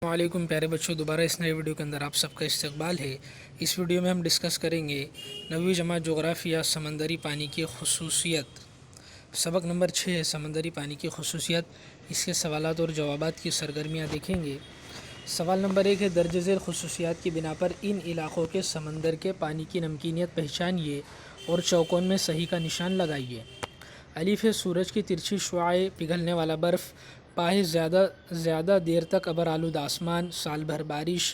السلام علیکم پیارے بچوں، دوبارہ اس نئے ویڈیو کے اندر آپ سب کا استقبال ہے۔ اس ویڈیو میں ہم ڈسکس کریں گے 9ویں جماعت جغرافیہ سمندری پانی کی خصوصیت۔ سبق نمبر 6 ہے سمندری پانی کی خصوصیت۔ اس کے سوالات اور جوابات کی سرگرمیاں دیکھیں گے۔ سوال نمبر 1 ہے درج ذیل خصوصیات کی بنا پر ان علاقوں کے سمندر کے پانی کی نمکینیت پہچانیے اور چوکون میں صحیح کا نشان لگائیے۔ الف ہے سورج کی ترچھی شعاعیں، پگھلنے والا برف۔ پا ہے زیادہ دیر تک ابر آلود آسمان، سال بھر بارش۔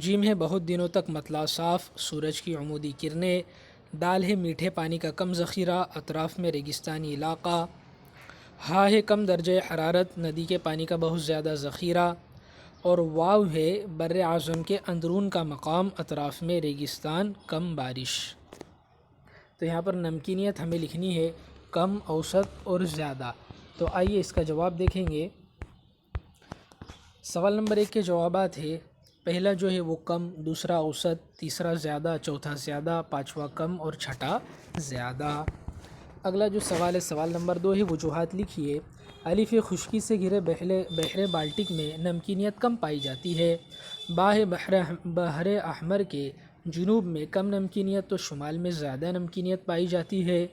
جیم ہے بہت دنوں تک مطلع صاف، سورج کی عمودی کرنیں۔ دال ہے میٹھے پانی کا کم ذخیرہ، اطراف میں ریگستانی علاقہ۔ ہا ہے کم درجہ حرارت، ندی کے پانی کا بہت زیادہ ذخیرہ۔ اور واو ہے بر اعظم کے اندرون کا مقام، اطراف میں ریگستان، کم بارش۔ تو یہاں پر نمکینیت ہمیں لکھنی ہے کم، اوسط اور زیادہ۔ تو آئیے اس کا جواب دیکھیں گے۔ سوال نمبر 1 کے جوابات ہے، پہلا جو ہے وہ کم، دوسرا اوسط، تیسرا زیادہ، چوتھا زیادہ، پانچواں کم اور چھٹا زیادہ۔ اگلا جو سوال ہے سوال نمبر 2 ہے، وجوہات لکھیے۔ الف خشکی سے گھرے بحر بالٹک میں نمکینیت کم پائی جاتی ہے۔ با ہے بحر احمر کے جنوب میں کم نمکینیت تو شمال میں زیادہ نمکینیت پائی جاتی ہے۔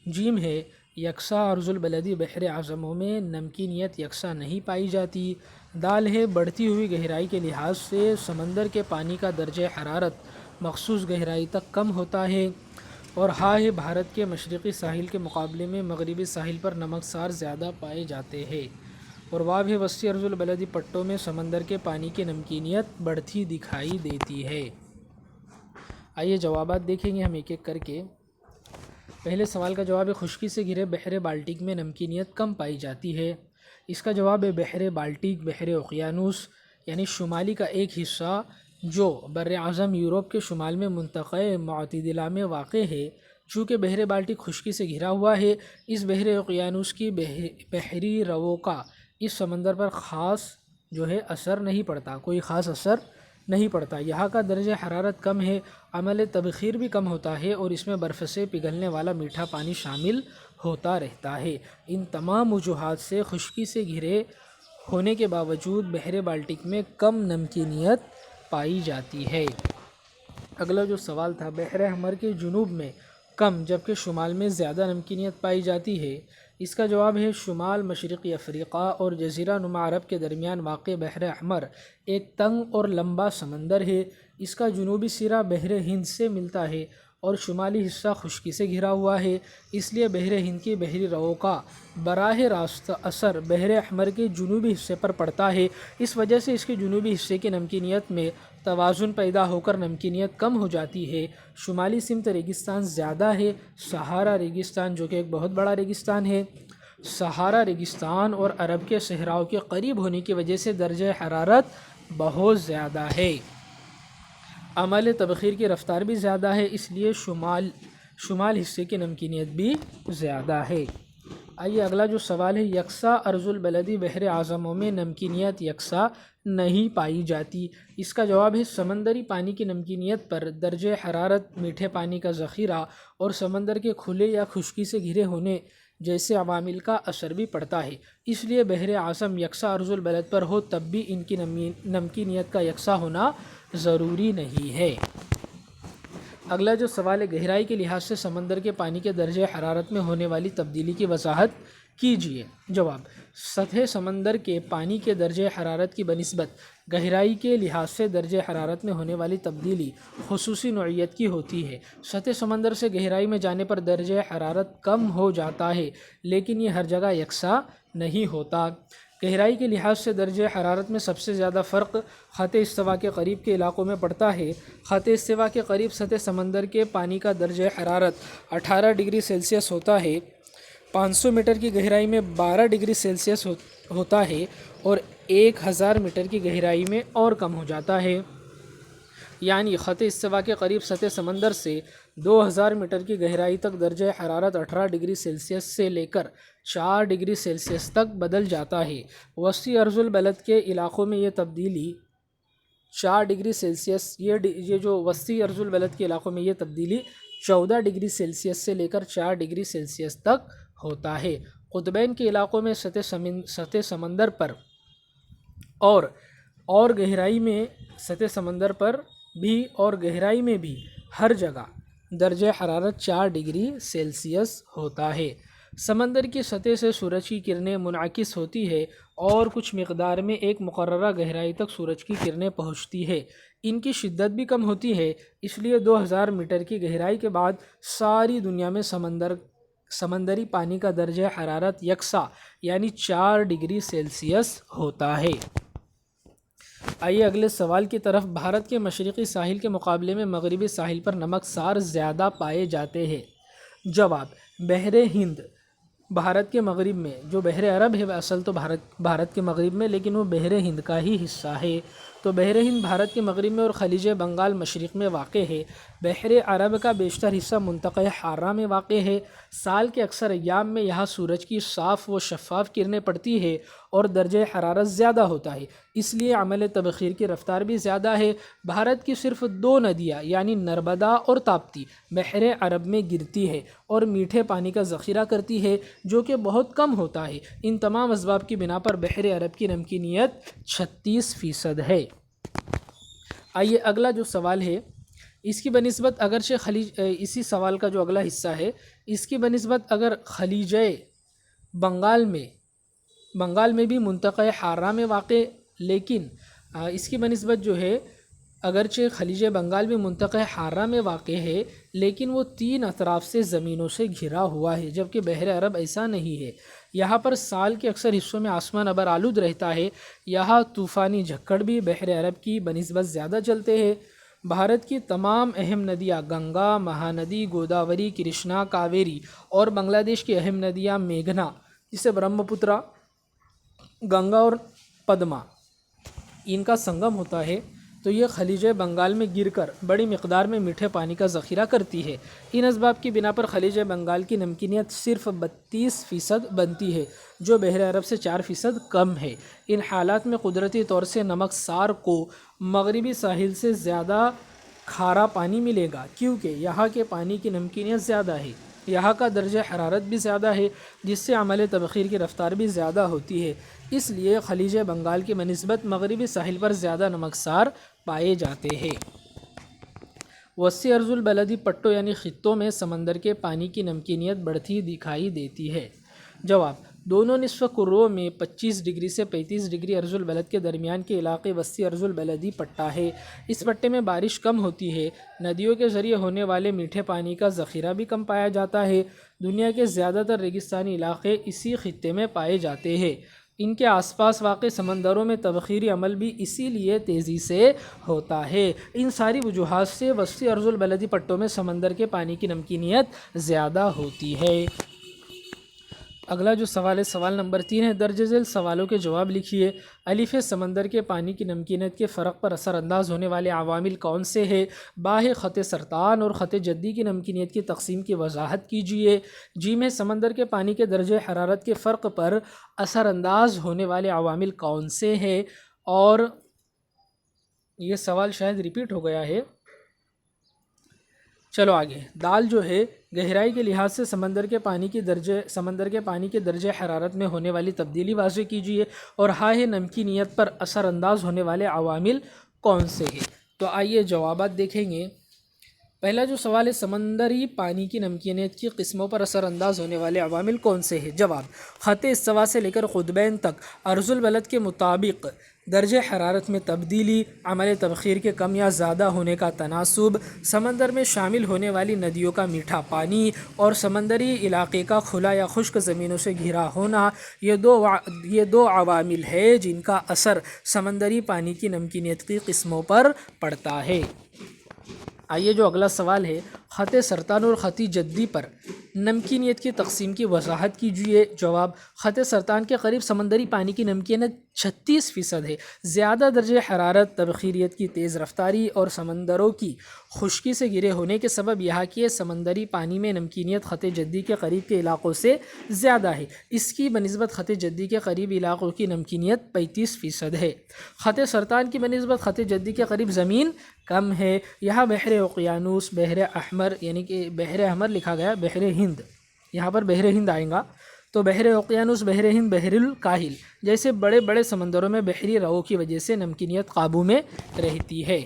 جیم ہے یکساں عرض البلدی بحر اعظموں میں نمکینیت یکساں نہیں پائی جاتی۔ دال ہے بڑھتی ہوئی گہرائی کے لحاظ سے سمندر کے پانی کا درجہ حرارت مخصوص گہرائی تک کم ہوتا ہے۔ اور ہا ہے بھارت کے مشرقی ساحل کے مقابلے میں مغربی ساحل پر نمکسار زیادہ پائے جاتے ہیں۔ اور واو ہے وسطی عرض البلدی پٹوں میں سمندر کے پانی کی نمکینیت بڑھتی دکھائی دیتی ہے۔ آئیے جوابات دیکھیں گے ہم ایک ایک کر کے۔ پہلے سوال کا جواب ہے خشکی سے گھرے بحر بالٹک میں نمکینیت کم پائی جاتی ہے۔ اس کا جواب ہے بحر بالٹک بحر اوقیانوس یعنی شمالی کا ایک حصہ جو بر اعظم یورپ کے شمال میں منطقہ معتدلہ میں واقع ہے۔ چونکہ بحر بالٹک خشکی سے گھرا ہوا ہے، اس بحر اوقیانوس کی بحری رووں کا اس سمندر پر خاص جو ہے اثر نہیں پڑتا، کوئی خاص اثر نہیں پڑتا۔ یہاں کا درجہ حرارت کم ہے، عمل تبخیر بھی کم ہوتا ہے اور اس میں برف سے پگھلنے والا میٹھا پانی شامل ہوتا رہتا ہے۔ ان تمام وجوہات سے خشکی سے گھرے ہونے کے باوجود بحر بالٹک میں کم نمکینیت پائی جاتی ہے۔ اگلا جو سوال تھا، بحر احمر کے جنوب میں کم جبکہ شمال میں زیادہ نمکینیت پائی جاتی ہے۔ اس کا جواب ہے شمال مشرقی افریقہ اور جزیرہ نما عرب کے درمیان واقع بحر احمر ایک تنگ اور لمبا سمندر ہے۔ اس کا جنوبی سرا بحر ہند سے ملتا ہے اور شمالی حصہ خشکی سے گھرا ہوا ہے، اس لیے بحر ہند کی بحری رووں کا براہ راست اثر بحر احمر کے جنوبی حصے پر پڑتا ہے۔ اس وجہ سے اس کے جنوبی حصے کی نمکینیت میں توازن پیدا ہو کر نمکینیت کم ہو جاتی ہے۔ شمالی سمت ریگستان زیادہ ہے، صحارا ریگستان جو کہ ایک بہت بڑا ریگستان ہے۔ صحارا ریگستان اور عرب کے صحراؤں کے قریب ہونے کی وجہ سے درجہ حرارت بہت زیادہ ہے۔ عمل تبخیر کی رفتار بھی زیادہ ہے، اس لیے شمال حصے کی نمکینیت بھی زیادہ ہے۔ آئیے اگلا جو سوال ہے، یکساں عرض البلدی بحر اعظموں میں نمکینیت یکساں نہیں پائی جاتی۔ اس کا جواب ہے سمندری پانی کی نمکینیت پر درجہ حرارت، میٹھے پانی کا ذخیرہ اور سمندر کے کھلے یا خشکی سے گھرے ہونے جیسے عوامل کا اثر بھی پڑتا ہے۔ اس لیے بحر اعظم یکساں عرض البلد پر ہو تب بھی ان کی نمکینیت کا یکساں ہونا ضروری نہیں ہے۔ اگلا جو سوال ہے، گہرائی کے لحاظ سے سمندر کے پانی کے درجہ حرارت میں ہونے والی تبدیلی کی وضاحت کیجیے۔ جواب، سطح سمندر کے پانی کے درجہ حرارت کی بنسبت گہرائی کے لحاظ سے درجہ حرارت میں ہونے والی تبدیلی خصوصی نوعیت کی ہوتی ہے۔ سطح سمندر سے گہرائی میں جانے پر درجہ حرارت کم ہو جاتا ہے، لیکن یہ ہر جگہ یکساں نہیں ہوتا۔ گہرائی کے لحاظ سے درجہ حرارت میں سب سے زیادہ فرق خط استوا کے قریب کے علاقوں میں پڑتا ہے۔ خط استوا کے قریب سطح سمندر کے پانی کا درجہ حرارت 18 ڈگری سیلسیس ہوتا ہے، 500 میٹر کی گہرائی میں 12 ڈگری سیلسیس ہوتا ہے اور 1000 میٹر کی گہرائی میں اور کم ہو جاتا ہے۔ یعنی خط استوا کے قریب سطح سمندر سے 2000 میٹر کی گہرائی تک درجہ حرارت 18 ڈگری سیلسیس سے لے کر 4 ڈگری سیلسیس تک بدل جاتا ہے۔ وسطی عرض البلد کے علاقوں میں یہ تبدیلی 4 ڈگری سیلسیس یہ جو وسطی عرض البلد کے علاقوں میں یہ تبدیلی 14 ڈگری سیلسیس سے لے کر 4 ڈگری سیلسیس تک ہوتا ہے۔ قطبین کے علاقوں میں سطح سمندر پر اور اور گہرائی میں سطح سمندر پر بھی اور گہرائی میں بھی ہر جگہ درجہ حرارت 4 ڈگری سیلسیس ہوتا ہے۔ سمندر کی سطح سے سورج کی کرنیں منعکس ہوتی ہے اور کچھ مقدار میں ایک مقررہ گہرائی تک سورج کی کرنیں پہنچتی ہے۔ ان کی شدت بھی کم ہوتی ہے، اس لیے 2000 میٹر کی گہرائی کے بعد ساری دنیا میں سمندری پانی کا درجہ حرارت یکساں یعنی 4 ڈگری سیلسیس ہوتا ہے۔ آئیے اگلے سوال کی طرف۔ بھارت کے مشرقی ساحل کے مقابلے میں مغربی ساحل پر نمکسار زیادہ پائے جاتے ہیں۔ جواب: بحر ہند بھارت کے مغرب میں، جو بحر عرب ہے اصل تو بھارت کے مغرب میں، لیکن وہ بحر ہند کا ہی حصہ ہے۔ تو بحر ہند بھارت کے مغرب میں اور خلیج بنگال مشرق میں واقع ہے۔ بحر عرب کا بیشتر حصہ منطقہ حارہ میں واقع ہے۔ سال کے اکثر ایام میں یہاں سورج کی صاف و شفاف کرنیں پڑتی ہے اور درجہ حرارت زیادہ ہوتا ہے، اس لیے عمل تبخیر کی رفتار بھی زیادہ ہے۔ بھارت کی صرف 2 ندیاں یعنی نرمدا اور تاپتی بحر عرب میں گرتی ہے اور میٹھے پانی کا ذخیرہ کرتی ہے، جو کہ بہت کم ہوتا ہے۔ ان تمام اسباب کی بنا پر بحر عرب کی نمکینیت 36% ہے۔ آئیے اگلا جو سوال ہے، اس کی بنسبت اگرچہ اسی سوال کا جو اگلا حصہ ہے، اس کی بنسبت اگر خلیج بنگال میں بھی منطقہ حارہ میں واقع، لیکن اس کی بنسبت جو ہے اگرچہ خلیج بنگال بھی منطقہ حارہ میں واقع ہے، لیکن وہ 3 اطراف سے زمینوں سے گھرا ہوا ہے، جبکہ بحر عرب ایسا نہیں ہے۔ یہاں پر سال کے اکثر حصوں میں آسمان ابر آلود رہتا ہے۔ یہاں طوفانی جھکڑ بھی بحر عرب کی بنسبت زیادہ چلتے ہیں۔ بھارت کی تمام اہم ندیاں گنگا، مہاندی، گوداوری، کرشنا، کاویری اور بنگلہ دیش کی اہم ندیاں میگھنا، جسے برہمپترا، گنگا اور پدما، ان کا سنگم ہوتا ہے، تو یہ خلیج بنگال میں گر کر بڑی مقدار میں میٹھے پانی کا ذخیرہ کرتی ہے۔ ان اسباب کی بنا پر خلیج بنگال کی نمکینیت صرف 32% بنتی ہے، جو بحر عرب سے 4% کم ہے۔ ان حالات میں قدرتی طور سے نمکسار کو مغربی ساحل سے زیادہ کھارا پانی ملے گا، کیونکہ یہاں کے پانی کی نمکینیت زیادہ ہے، یہاں کا درجہ حرارت بھی زیادہ ہے، جس سے عمل تبخیر کی رفتار بھی زیادہ ہوتی ہے۔ اس لیے خلیج بنگال کی بنسبت مغربی ساحل پر زیادہ نمکسار پائے جاتے ہیں۔ وسیع ارض البلدی پٹوں یعنی خطوں میں سمندر کے پانی کی نمکینیت بڑھتی دکھائی دیتی ہے۔ جواب: دونوں نصف کروں میں 25 ڈگری سے 35 ڈگری ارض البلد کے درمیان کے علاقے وسیع ارض البلدی پٹا ہے۔ اس پٹے میں بارش کم ہوتی ہے، ندیوں کے ذریعے ہونے والے میٹھے پانی کا ذخیرہ بھی کم پایا جاتا ہے۔ دنیا کے زیادہ تر ریگستانی علاقے اسی خطے میں پائے جاتے ہیں۔ ان کے آس پاس واقع سمندروں میں تبخیری عمل بھی اسی لیے تیزی سے ہوتا ہے۔ ان ساری وجوہات سے وسیع ارض البلدی پٹوں میں سمندر کے پانی کی نمکینیت زیادہ ہوتی ہے۔ اگلا جو سوال ہے، سوال نمبر 3 ہے۔ درج ذیل سوالوں کے جواب لکھیے۔ الف ہے، سمندر کے پانی کی نمکینیت کے فرق پر اثر انداز ہونے والے عوامل کون سے ہیں؟ با ہے، خط سرطان اور خط جدی کی نمکینیت کی تقسیم کی وضاحت کیجیے۔ جیم ہے، سمندر کے پانی کے درجہ حرارت کے فرق پر اثر انداز ہونے والے عوامل کون سے ہیں؟ اور یہ سوال شاید ریپیٹ ہو گیا ہے، چلو آگے۔ دال جو ہے، گہرائی کے لحاظ سے سمندر کے پانی کے درجہ حرارت میں ہونے والی تبدیلی واضح کیجیے۔ اور ہا ہے، نمکینیت پر اثر انداز ہونے والے عوامل کون سے ہیں؟ تو آئیے جوابات دیکھیں گے۔ پہلا جو سوال ہے، سمندری پانی کی نمکینیت کی قسموں پر اثر انداز ہونے والے عوامل کون سے ہیں؟ جواب: خط استوا سے لے کر قطبین تک ارض البلد کے مطابق درجہ حرارت میں تبدیلی، عمل تبخیر کے کم یا زیادہ ہونے کا تناسب، سمندر میں شامل ہونے والی ندیوں کا میٹھا پانی اور سمندری علاقے کا کھلا یا خشک زمینوں سے گھرا ہونا، یہ دو عوامل ہیں جن کا اثر سمندری پانی کی نمکینیت کی قسموں پر پڑتا ہے۔ آئیے جو اگلا سوال ہے، خط سرطان اور خط جدی پر نمکینیت کی تقسیم کی وضاحت کیجیے۔ جواب: خط سرطان کے قریب سمندری پانی کی نمکینیت 36% ہے۔ زیادہ درجہ حرارت، تبخیریت کی تیز رفتاری اور سمندروں کی خشکی سے گھرے ہونے کے سبب یہاں کے سمندری پانی میں نمکینیت خط جدی کے قریب کے علاقوں سے زیادہ ہے۔ اس کی بنسبت خط جدی کے قریب علاقوں کی نمکینیت 35% ہے۔ خط سرطان کی بنسبت خط جدی کے قریب زمین کم ہے۔ یہاں بحر اوقیانوس، بحر احمر، یعنی کہ بحر احمر لکھا گیا، بحر ہند، یہاں پر بحر ہند آئے گا، تو بحر اوقیانوس، بحر ہند، بحر الکاہل جیسے بڑے بڑے سمندروں میں بحری رہو کی وجہ سے نمکینیت قابو میں رہتی ہے۔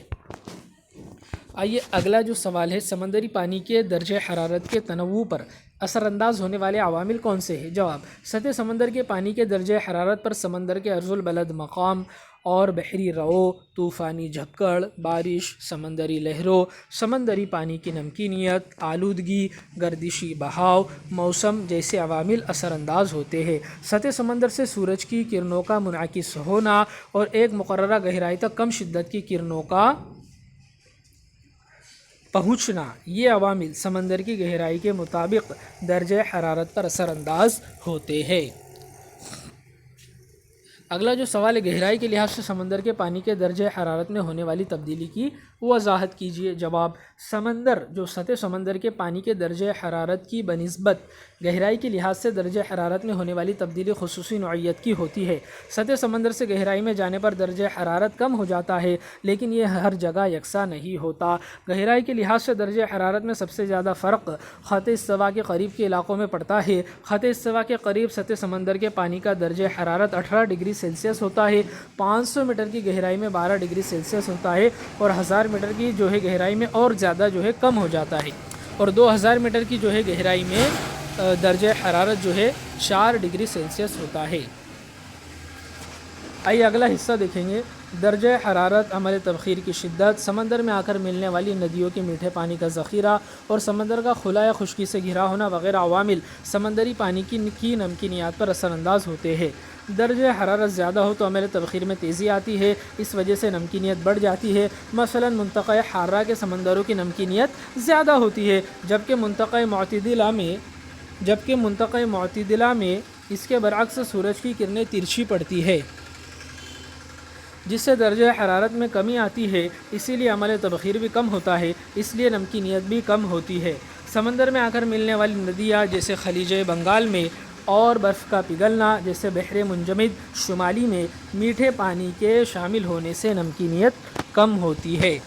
آئیے اگلا جو سوال ہے، سمندری پانی کے درجہ حرارت کے تنوع پر اثر انداز ہونے والے عوامل کون سے ہیں؟ جواب: سطح سمندر کے پانی کے درجہ حرارت پر سمندر کے عرض البلد مقام اور بحری رؤ، طوفانی جھکڑ، بارش، سمندری لہروں، سمندری پانی کی نمکینیت، آلودگی، گردشی بہاؤ، موسم جیسے عوامل اثر انداز ہوتے ہیں۔ سطح سمندر سے سورج کی کرنوں کا منعکس ہونا اور ایک مقررہ گہرائی تک کم شدت کی کرنوں کا پہنچنا، یہ عوامل سمندر کی گہرائی کے مطابق درجہ حرارت پر اثر انداز ہوتے ہیں۔ اگلا جو سوال ہے، گہرائی کے لحاظ سے سمندر کے پانی کے درجہ حرارت میں ہونے والی تبدیلی کی وضاحت کیجیے۔ جواب: سمندر جو سطح سمندر کے پانی کے درجہ حرارت کی بنسبت گہرائی کے لحاظ سے درجہ حرارت میں ہونے والی تبدیلی خصوصی نوعیت کی ہوتی ہے۔ سطح سمندر سے گہرائی میں جانے پر درجہ حرارت کم ہو جاتا ہے، لیکن یہ ہر جگہ یکساں نہیں ہوتا۔ گہرائی کے لحاظ سے درجہ حرارت میں سب سے زیادہ فرق خط استوا کے قریب کے علاقوں میں پڑتا ہے۔ خط استوا کے قریب سطح سمندر کے پانی کا درجہ حرارت 18 ڈگری سیلسیس ہوتا ہے، 500 میٹر کی گہرائی میں 12 ڈگری سیلسیس ہوتا ہے، اور 1000 میٹر کی جو ہے گہرائی میں اور زیادہ جو ہے کم ہو جاتا ہے، اور 2000 میٹر کی جو ہے گہرائی میں درجہ حرارت جو ہے 4 ڈگری سیلسیس ہوتا ہے۔ آئیے اگلا حصہ دیکھیں گے، درجہ حرارت، عمل تبخیر کی شدت، سمندر میں آ کر ملنے والی ندیوں کے میٹھے پانی کا ذخیرہ اور سمندر کا خلا یا خشکی سے گھرا ہونا وغیرہ عوامل سمندری پانی کی نمکینیات پر اثر انداز ہوتے ہیں۔ درجہ حرارت زیادہ ہو تو عمل تبخیر میں تیزی آتی ہے، اس وجہ سے نمکینیت بڑھ جاتی ہے۔ مثلا منطقہ حارہ کے سمندروں کی نمکینیت زیادہ ہوتی ہے، جبکہ منطقہ معتدلہ میں اس کے برعکس سورج کی کرنیں ترچھی پڑتی ہے، جس سے درجہ حرارت میں کمی آتی ہے، اسی لیے عمل تبخیر بھی کم ہوتا ہے، اس لیے نمکینیت بھی کم ہوتی ہے۔ سمندر میں آ کر ملنے والی ندیاں جیسے خلیج بنگال میں اور برف کا پگھلنا جیسے بحر منجمد شمالی میں میٹھے پانی کے شامل ہونے سے نمکینیت کم ہوتی ہے۔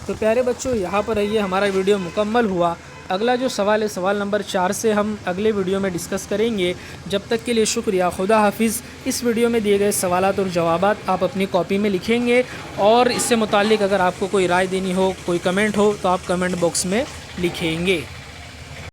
تو پیارے بچوں، یہاں پر یہ ہمارا ویڈیو مکمل ہوا۔ اگلا جو سوال ہے، سوال نمبر 4 سے ہم اگلے ویڈیو میں ڈسکس کریں گے۔ جب تک کے لیے شکریہ، خدا حافظ۔ اس ویڈیو میں دیے گئے سوالات اور جوابات آپ اپنی کاپی میں لکھیں گے، اور اس سے متعلق اگر آپ کو کوئی رائے دینی ہو، کوئی کمنٹ ہو، تو آپ کمنٹ باکس میں لکھیں گے۔